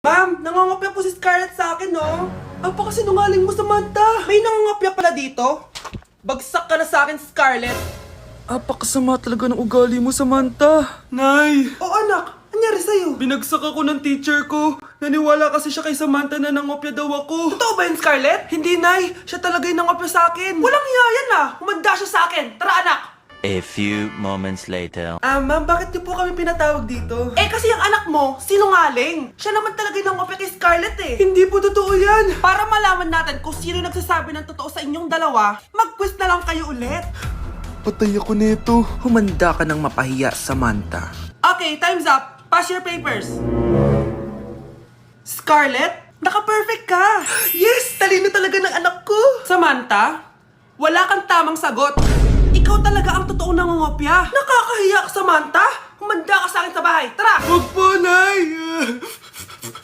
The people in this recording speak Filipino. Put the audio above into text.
Ma'am, nangangopya po si Scarlett sa akin, no? Apakasinungaling mo, Samantha. May nangangopya pala dito? Bagsak ka na sa akin, Scarlett. Apakasama talaga ng ugali mo, Samantha. Nay! O anak, anyari sa'yo? Binagsak ako ng teacher ko. Naniwala kasi siya kay Samantha na nangopya daw ako. Totoo ba yun, Scarlett? Hindi, Nay. Siya talaga yung nangopya sa akin. Walang hiya yan ah. Humanda siya sa akin. Tara, anak. A few moments later. Ma'am, bakit niyo po kami pinatawag dito? Eh kasi yung anak mo, sinungaling. Siya naman talaga yung nangopya kay Scarlett eh. Hindi po totoo yan. Para malaman natin kung sino nagsasabi ng totoo sa inyong dalawa, mag-quiz na lang kayo ulit. Patay ako nito. Humanda ka ng mapahiya, Samantha. Okay, time's up. Pass your papers. Scarlett, naka-perfect ka. Yes! Talino talaga ng anak ko. Samantha, wala kang tamang sagot. Ikaw talaga ang totoong nangungopya. Nakakahiya ka, Samantha. Humanda ka sa akin sa bahay. Tara! Huwag po, Nay!